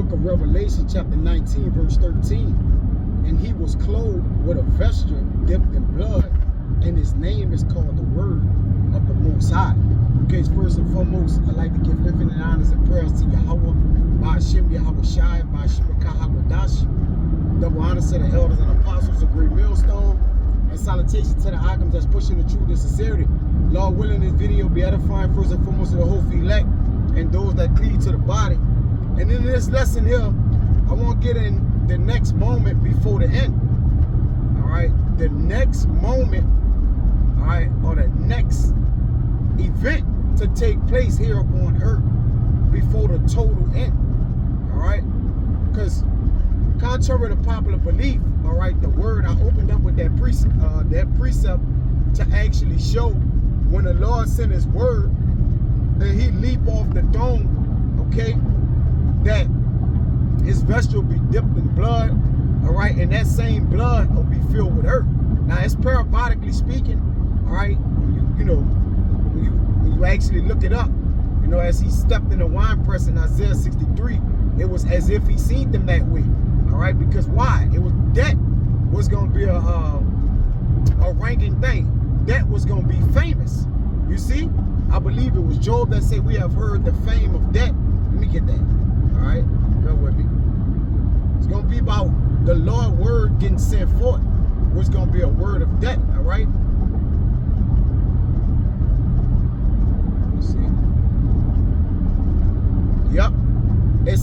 book of Revelation, chapter 19, verse 13. And he was clothed with a vesture dipped in blood, and his name is called the Word of the Most High. Okay, first and foremost, I'd like to give infinite honors and prayers to Yahweh, Ba'ashem Yahweh Shai, Ba'ashem Kahagwadash. Double honors to the elders and apostles of Great Millstone, and salutations to the items that's pushing the truth and sincerity. Lord willing, this video be edifying first and foremost to the whole elect and those that cleave to the body. And in this lesson here, I want to get in the next moment before the end. All right, the next moment, all right, or the next event to take place here upon earth before the total end. All right, because contrary to popular belief, all right, the word, I opened up with that precept to actually show when the Lord sent his word and he leap off the throne, okay, that his vesture will be dipped in blood, all right, and that same blood will be filled with earth. Now, it's parabolically speaking, all right, when you actually look it up, you know, as he stepped in the wine press in Isaiah 63, it was as if he seen them that way, all right, because why? It was that was going to be a ranking thing. That was going to be famous. You see, I believe it was Job that said, we have heard the fame of death. Let me get that. All right, bear with me. It's going to be about the Lord word getting sent forth. It's going to be a word of death. All right. Let's see. Yep. It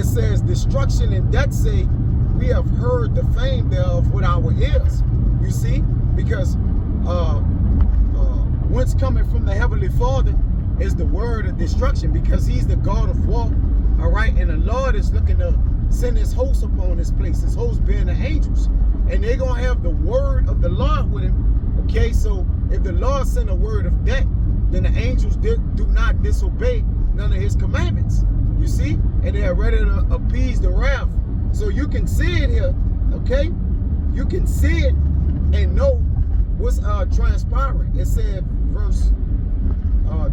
says destruction and death say, we have heard the fame thereof with our ears. You see, because what's coming from the Heavenly Father is the word of destruction, because he's the God of war. All right, and the Lord is looking to send his hosts upon this place, his hosts being the angels, and they're gonna have the word of the Lord with him. Okay, so if the Lord send a word of death, then the angels do not disobey none of his commandments. You see, and they are ready to appease the wrath. So you can see it here, okay? You can see it and know what's transpiring. It said, verse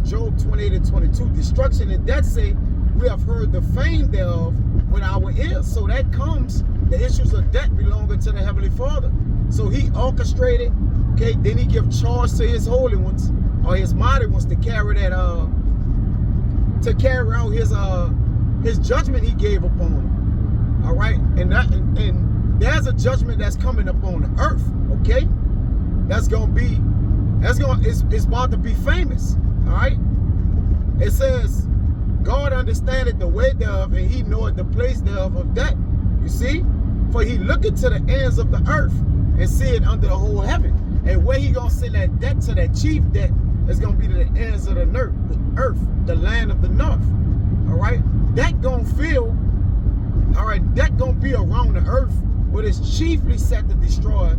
Job 28 and 22, destruction and death say, we have heard the fame thereof with our ears. So that comes, the issues of death belonging to the Heavenly Father. So he orchestrated, okay, then he give charge to his holy ones, or his mighty ones, to carry that, to carry out his judgment he gave upon them. All right, and there's a judgment that's coming upon the earth. Okay, it's about to be famous. All right, it says, God understandeth the way thereof, and he knoweth the place thereof of death. You see, for he looketh to the ends of the earth and see it under the whole heaven. And where he gonna send that debt to, that chief debt, is gonna be to the ends of the earth, the land of the north. All right, that gonna feel. All right, that gonna be around the earth, but it's chiefly set to destroy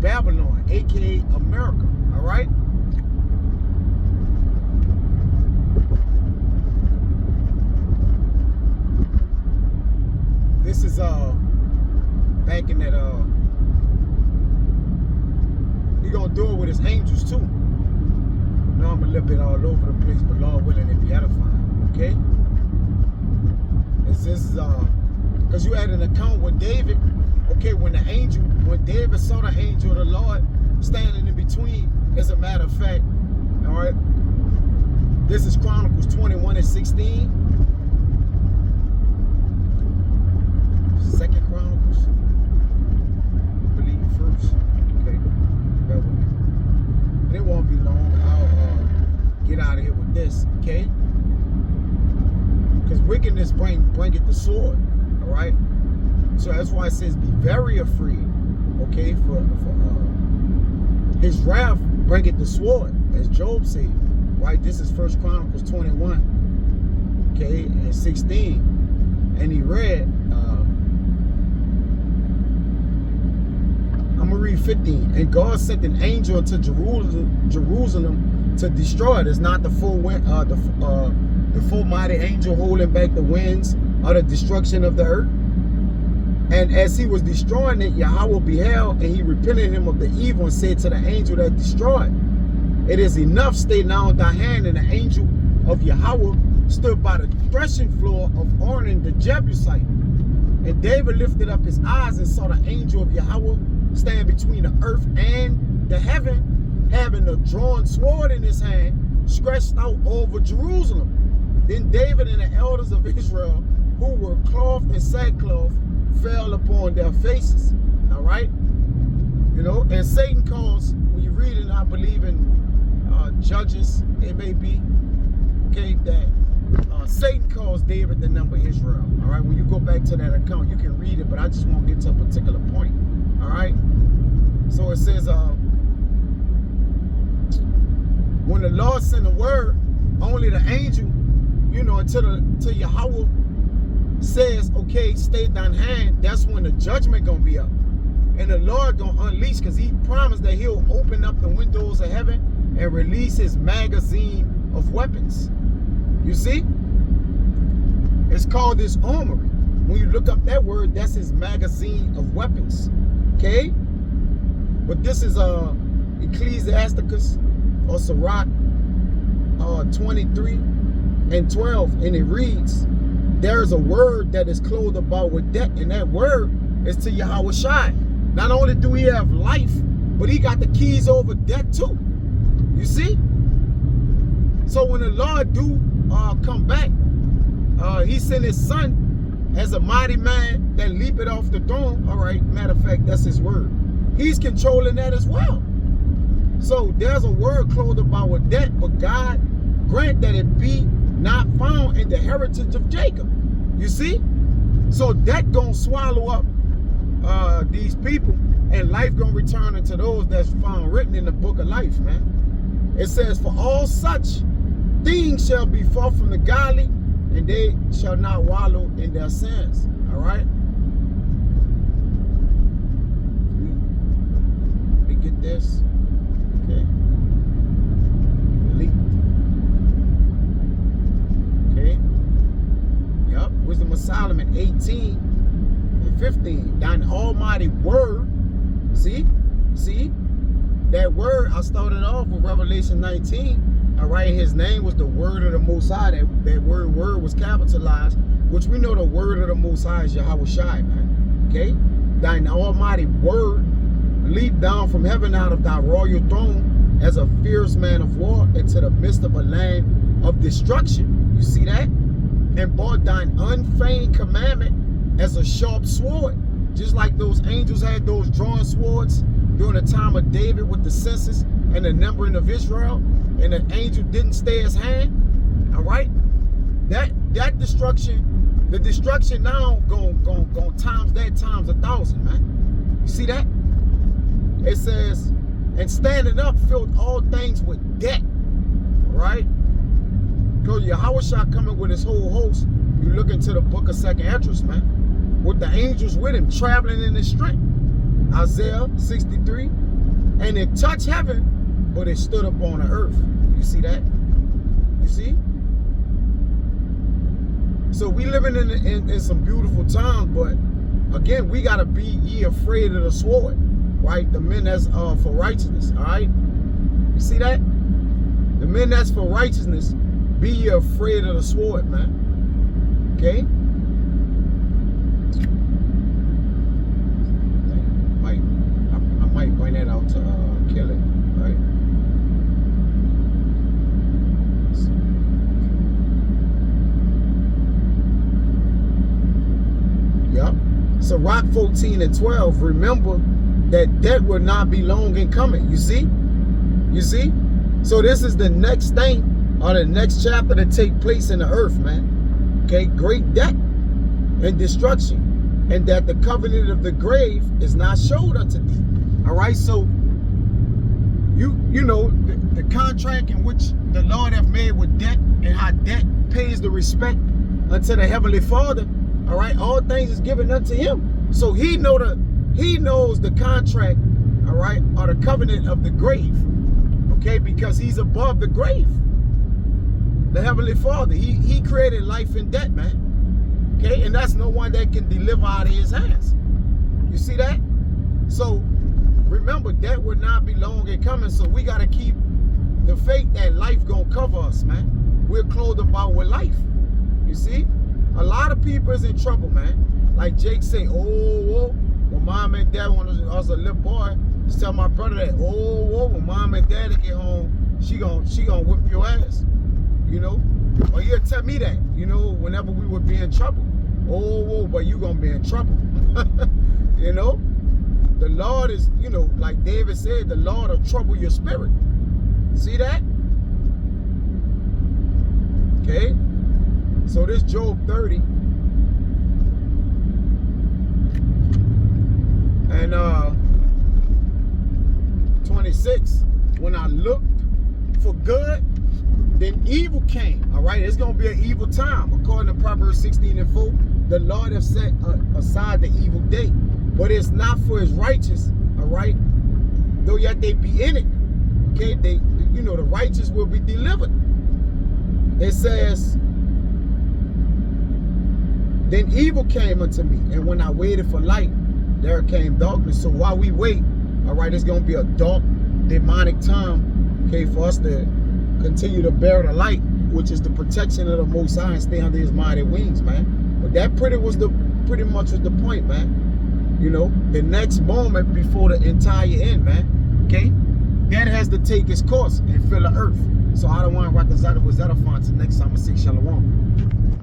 Babylon, aka America. All right. This is back in that he gonna do it with his angels too. Now I'm a little bit all over the place, but Lord willing, it be edifying. Okay. This is because you had an account with David, okay, when David saw the angel of the Lord standing in between, as a matter of fact, all right, this is Chronicles 21 and 16, 2nd Chronicles, I believe first, okay, bear with me, and it won't be long, I'll get out of here with this, okay, because wickedness bringeth the sword. All right, so that's why it says be very afraid. Okay, for his wrath bringeth the sword, as Job said. Right, this is 1 Chronicles 21, okay, and 16, and he read. I'm gonna read 15. And God sent an angel to Jerusalem to destroy it. It's not the full mighty angel holding back the winds of the destruction of the earth. And as he was destroying it, Yahweh beheld, and he repented him of the evil, and said to the angel that destroyed, it is enough, stay now in thy hand. And the angel of Yahweh stood by the threshing floor of Ornan the Jebusite. And David lifted up his eyes and saw the angel of Yahweh stand between the earth and the heaven, having a drawn sword in his hand, stretched out over Jerusalem. Then David and the elders of Israel, who were clothed in sackcloth, fell upon their faces. All right? You know, and Satan calls, when you read it, I believe in Judges, it may be, okay, that Satan calls David the number Israel. All right, when you go back to that account, you can read it, but I just won't get to a particular point. All right, so it says, when the Lord sent a word, only the angel, you know, until Yahweh says, okay, stay thine hand, that's when the judgment gonna be up. And the Lord gonna unleash, because he promised that he'll open up the windows of heaven and release his magazine of weapons. You see? It's called his armory. When you look up that word, that's his magazine of weapons. Okay? But this is Ecclesiasticus or Sirach 23 and 12. And it reads, there's a word that is clothed about with death, and that word is to Yahweh Shai. Not only do he have life, but he got the keys over death too. You see? So when the Lord do come back, he sent his son as a mighty man that leapeth off the throne. All right, matter of fact, that's his word. He's controlling that as well. So there's a word clothed about with death, but God grant that it be not found in the heritage of Jacob. You see? So that gonna swallow up these people, and life gonna return unto those that's found written in the book of life, man. It says, for all such things shall be far from the godly, and they shall not wallow in their sins. All right? Let me get this. Okay. Elite. Okay. Yep. Wisdom of Solomon 18 and 15. Thine almighty word. See? See? That word, I started off with Revelation 19. All right, his name was the word of the Most High. That word was capitalized, which we know the word of the Most High is Yahweh Shai, man. Okay? Thine almighty word leaped down from heaven out of thy royal throne as a fierce man of war into the midst of a land of destruction. You see that? And brought thine unfeigned commandment as a sharp sword. Just like those angels had those drawn swords during the time of David with the census and the numbering of Israel, and the angel didn't stay his hand. All right, that destruction, the destruction now going times that times 1,000, man. You see that? It says, and standing up filled all things with death. All right, because Yahweh shall coming with his whole host. You look into the book of 2nd Esdras, man, with the angels with him traveling in his strength. Isaiah 63, and it touched heaven, but it stood up on the earth. You see that? You see? So we living in some beautiful times, but again, we gotta be ye afraid of the sword, right? The men that's for righteousness, all right? You see that? The men that's for righteousness, be ye afraid of the sword, man. Okay? I might bring that out to kill it, right? Yep. So Sirach 14 and 12, remember that death will not be long in coming. You see? You see? So this is the next thing, or the next chapter to take place in the earth, man. Okay, great death and destruction, and that the covenant of the grave is not showed unto thee. All right, so you know the contract in which the Lord have made with death, and how death pays the respect unto the Heavenly Father. All right, all things is given unto him. So he knows the contract, all right, or the covenant of the grave. Okay, because he's above the grave. The Heavenly Father, he created life and death, man. Okay, and that's no one that can deliver out of his hands. You see that? So remember, that would not be long in coming, so we got to keep The faith that life gonna cover us, man. We're clothed about with life. You see? A lot of people is in trouble, man. Like Jake say, when mom and dad, when I was a little boy, just tell my brother that, when mom and daddy get home, she gonna whip your ass. You know? Or you'll tell me that, you know, whenever we would be in trouble. But you gonna be in trouble. You know? The Lord is, you know, like David said, the Lord will trouble your spirit. See that? Okay? So this Job 30 and 26, when I looked for good, then evil came. All right, it's gonna be an evil time. According to Proverbs 16:4, the Lord has set aside the evil day, but it's not for his righteous. All right, though yet they be in it. Okay, they, you know, the righteous will be delivered. It says, then evil came unto me, and when I waited for light, there came darkness. So while we wait, all right, it's gonna be a dark, demonic time, okay, for us to continue to bear the light, which is the protection of the Most High, and stay under his mighty wings, man. But that pretty much was the point, man. You know, the next moment before the entire end, man. Okay, that has to take its course and fill the earth. So I don't want to rock the Zada with Zada Fonts. Next time I say Shalom.